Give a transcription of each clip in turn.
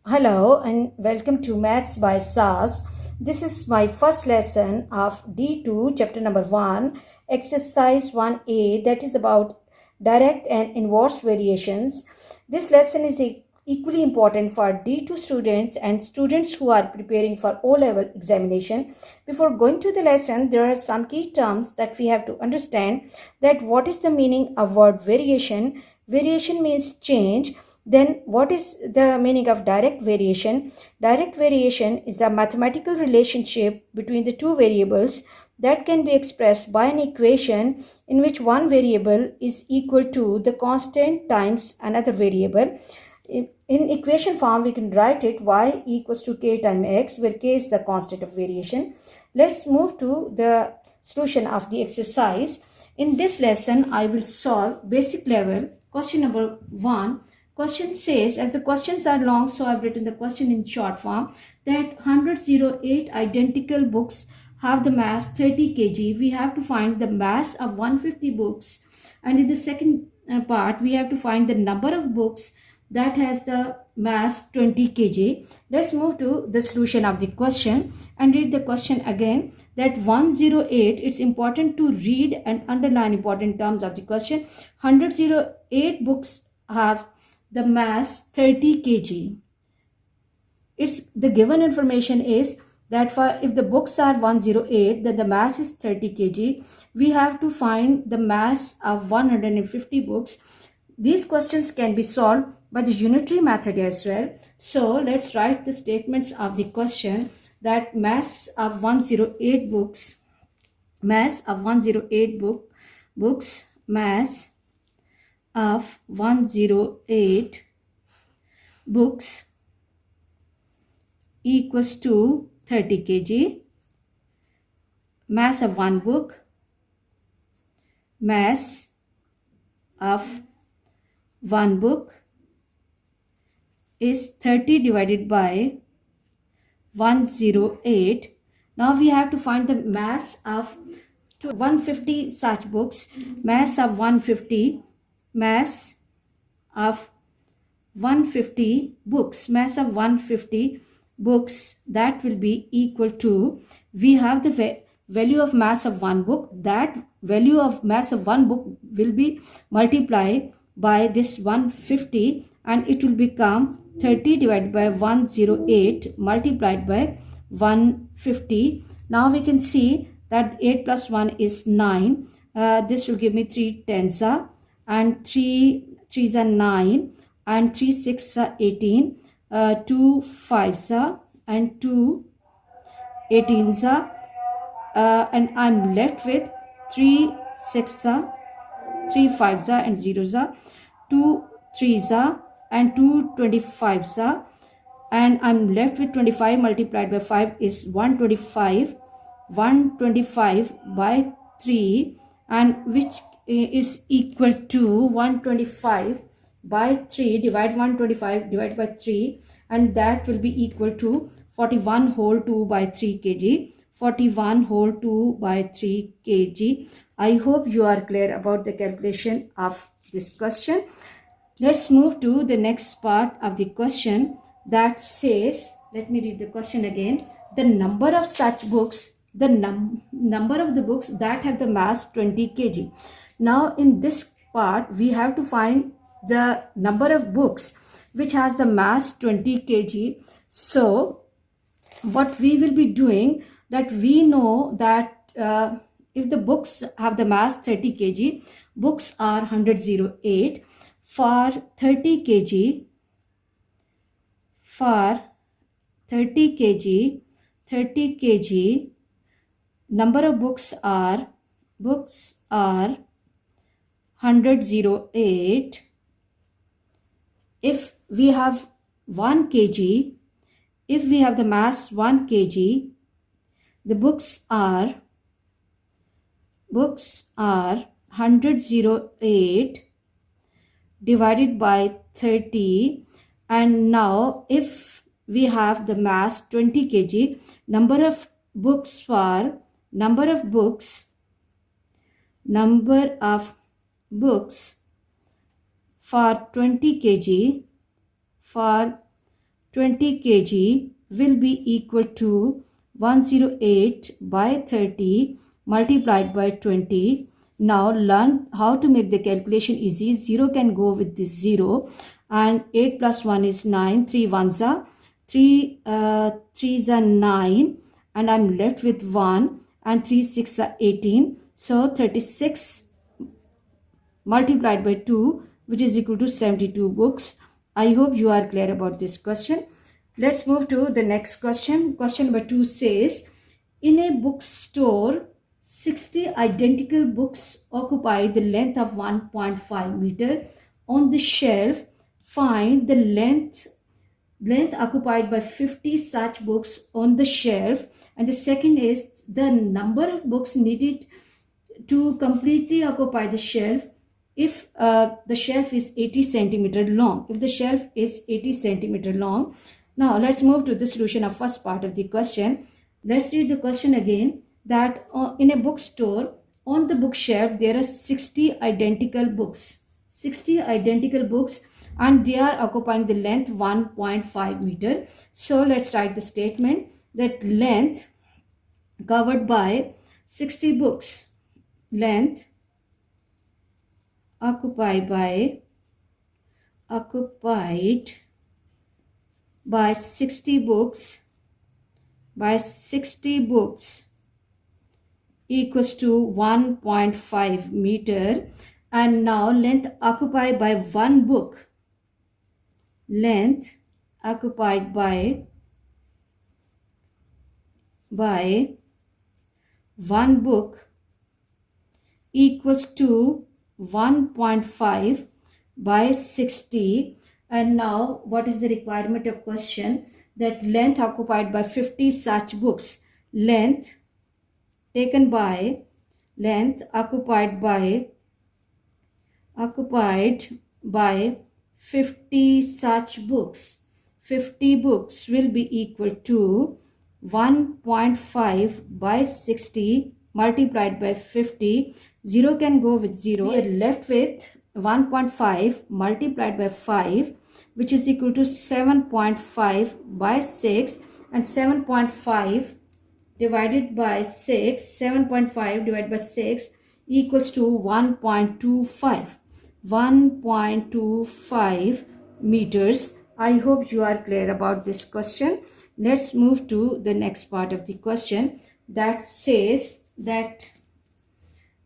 Hello and welcome to Maths by SAS. This is my first lesson of D2 chapter number 1 exercise 1A, that is about direct and inverse variations. This lesson is equally important for D2 students and students who are preparing for O-level examination. Before going to the lesson, there are some key terms that we have to understand. That what is the meaning of word variation? Variation means change. Then what is the meaning of direct variation? Direct variation is a mathematical relationship between the two variables that can be expressed by an equation in which one variable is equal to the constant times another variable. In equation form, we can write it y equals to k times x, where k is the constant of variation. Let's move to the solution of the exercise. In this lesson, I will solve basic level question number 1. Question says, as the questions are long, so I've written the question in short form, that 108 identical books have the mass 30 kg. We have to find the mass of 150 books. And in the second part, we have to find the number of books that has the mass 20 kg. Let's move to the solution of the question and read the question again. That 108, it's important to read and underline important terms of the question. 108 books have the mass 30 kg. It's the given information is that for if the books are 108, then the mass is 30 kg. We have to find the mass of 150 books. These questions can be solved by the unitary method as well. So let's write the statements of the question. That mass of 108 books, mass of 108 books, mass of 108 books equals to 30 kg. Mass of one book, mass of one book is 30 divided by 108. Now we have to find the mass of 150 such books. Mass of 150, mass of 150 books, mass of 150 books, that will be equal to, we have the value of mass of one book. That value of mass of one book will be multiplied by this 150 and it will become 30 divided by 108 multiplied by 150. Now we can see that 8 plus 1 is 9. This will give me 3 tens and 3 threes are 9 and 3 6 are 18, 2 fives are and 2 18s are, and I'm left with 3 6 are, 3 5s are and 0s are, 2 3s are and 2 25s are, and I'm left with 25 multiplied by 5 is 125. 125 by 3, and which is equal to 125 by 3, divide 125 divided by 3, and that will be equal to 41 whole 2 by 3 kg. 41 whole 2 by 3 kg. I hope you are clear about the calculation of this question. Let's move to the next part of the question that says, let me read the question again. The number of such books, the number of the books that have the mass 20 kg. Now in this part, we have to find the number of books which has the mass 20 kg. So what we will be doing, that we know that if the books have the mass 30 kg, books are 108. For 30 kg, for 30 kg, 30 kg, number of books are 108. If we have 1 kg, if we have the mass 1 kg, the books are 108 divided by 30. And now if we have the mass 20 kg, number of books for 20 kg, for 20 kg will be equal to 108 by 30 multiplied by 20. Now learn how to make the calculation easy. 0 can go with this 0 and 8 plus 1 is 9. 3 ones are 3 3s are 9 and I'm left with 1 and 3 6 are 18. So 36 multiplied by 2 which is equal to 72 books. I hope you are clear about this question. Let's move to the next question. Question number 2 says, in a bookstore, 60 identical books occupy the length of 1.5 meter. On the shelf, find the length occupied by 50 such books on the shelf. And the second is the number of books needed to completely occupy the shelf if the shelf is 80 centimeter long. If the shelf is 80 centimeter long. Now let's move to the solution of first part of the question. Let's read the question again, that in a bookstore, on the bookshelf there are 60 identical books. 60 identical books and they are occupying the length 1.5 meter. So let's write the statement that length covered by 60 books. Length occupied by 60 books equals to 1.5 meter. And now length occupied by one book, length occupied by one book equals to 1.5 by 60. And now what is the requirement of question? That length occupied by 50 such books. Length occupied by 50 such books. 50 books will be equal to 1.5 by 60 multiplied by 50. 0 can go with 0. We are left with 1.5 multiplied by 5 which is equal to 7.5 by 6, and 7.5 divided by 6 equals to 1.25 meters. I hope you are clear about this question. Let's move to the next part of the question, that says that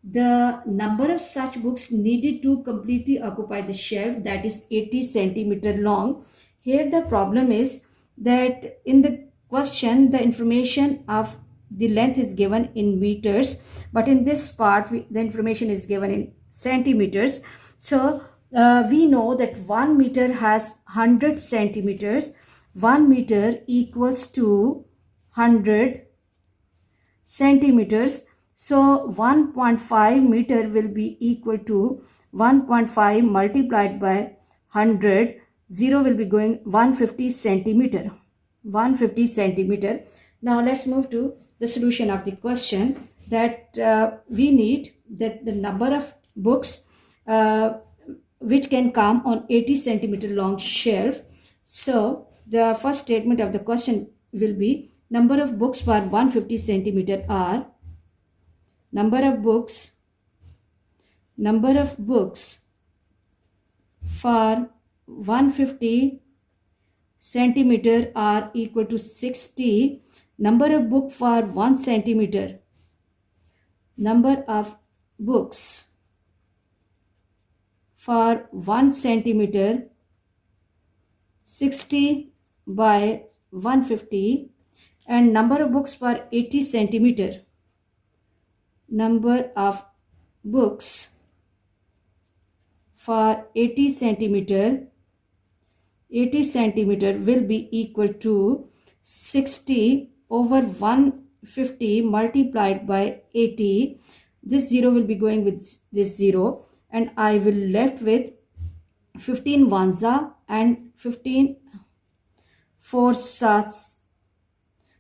the number of such books needed to completely occupy the shelf, that is 80 centimeter long. Here the problem is that in the question the information of the length is given in meters, but in this part the information is given in centimeters. So we know that 1 meter has 100 centimeters. 1 meter equals to 100 centimeters. So 1.5 meter will be equal to 1.5 multiplied by 100. 0 will be going 150 centimeter. 150 centimeter. Now let's move to the solution of the question, that we need that the number of books which can come on 80 centimeter long shelf. So the first statement of the question will be, number of books per 150 centimeter are, number of books for 150 centimeter are equal to 60. Number of book for 1 centimeter, number of books for 1 centimeter, 60 by 150, and number of books per 80 centimeter, number of books for 80 centimeter will be equal to 60 over 150 multiplied by 80. This 0 will be going with this 0, and I will left with 15 ones and 15 fours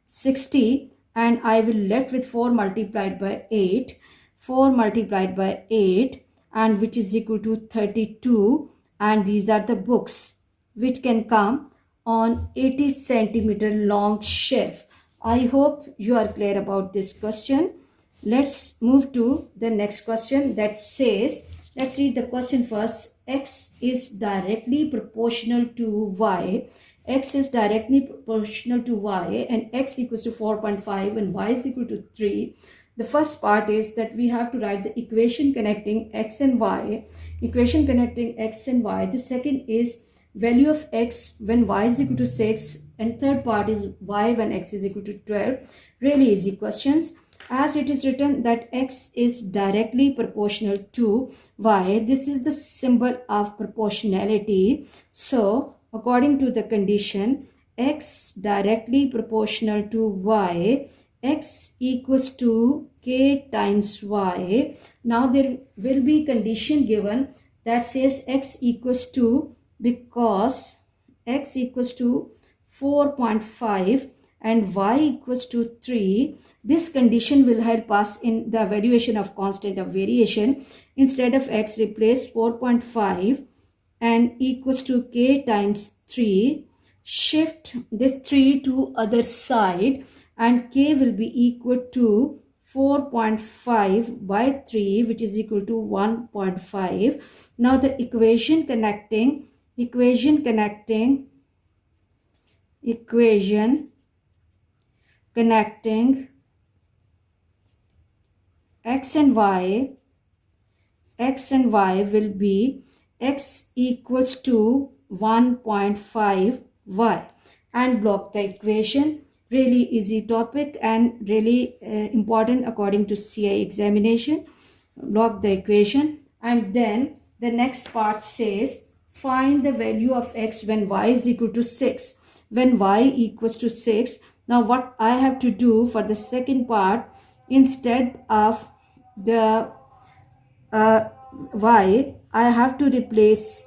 60, and I will left with 4 multiplied by 8. 4 multiplied by 8, and which is equal to 32, and these are the books which can come on 80 centimeter long shelf. I hope you are clear about this question. Let's move to the next question that says, let's read the question first. X is directly proportional to y. X is directly proportional to y and x equals to 4.5 and y is equal to 3. The first part is that we have to write the equation connecting x and y. Equation connecting x and y. The second is value of x when y is equal to 6, and third part is y when x is equal to 12. Really easy questions. As it is written that x is directly proportional to y, this is the symbol of proportionality. So according to the condition, x directly proportional to y, x equals to k times y. Now there will be condition given that says x equals to, because x equals to 4.5 and y equals to 3. This condition will help us in the evaluation of constant of variation. Instead of x, replace 4.5 and equals to k times 3. Shift this 3 to other side and k will be equal to 4.5 by 3, which is equal to 1.5. Now the equation connecting x and y will be x equals to 1.5 y, and block the equation. Really easy topic and really important according to CA examination. Block the equation, and then the next part says find the value of x when y is equal to 6. When y equals to 6, now what I have to do for the second part, instead of the y, I have to replace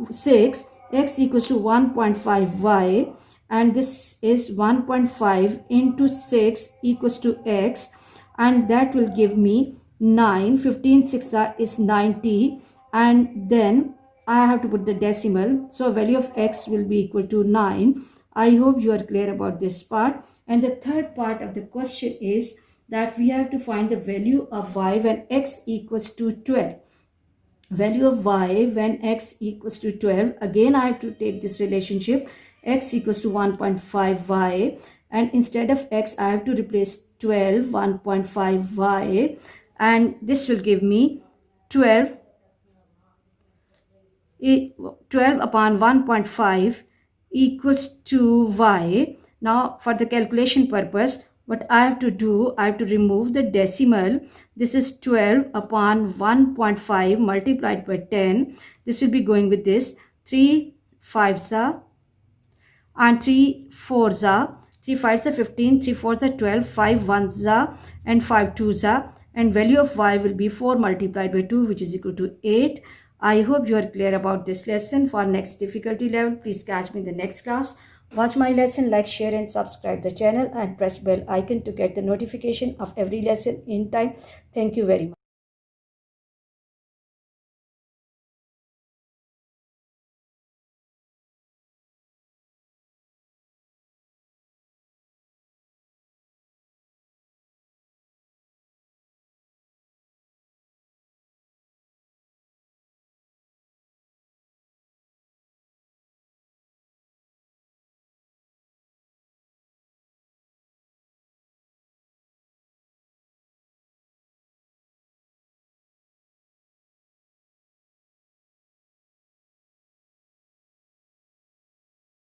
6, x equals to 1.5 y, and this is 1.5 into 6 equals to x, and that will give me 9. 15 6 is 90, and then I have to put the decimal, so value of x will be equal to 9. I hope you are clear about this part. And the third part of the question is that we have to find the value of y when x equals to 12. Value of y when x equals to 12. Again, I have to take this relationship, x equals to 1.5 y, and instead of x, I have to replace 12, 1.5 y, and this will give me 12 upon 1.5 equals to y. Now for the calculation purpose, what I have to do, I have to remove the decimal. This is 12 upon 1.5 multiplied by 10. This will be going with this 3 5s are and 3 4s are. 3 5s are 15, 3 4s are 12, 5 1s are and 5 2s are, and value of y will be 4 multiplied by 2, which is equal to 8. I hope you are clear about this lesson. For next difficulty level, please catch me in the next class. Watch my lesson, like, share and subscribe the channel, and press bell icon to get the notification of every lesson in time. Thank you very much.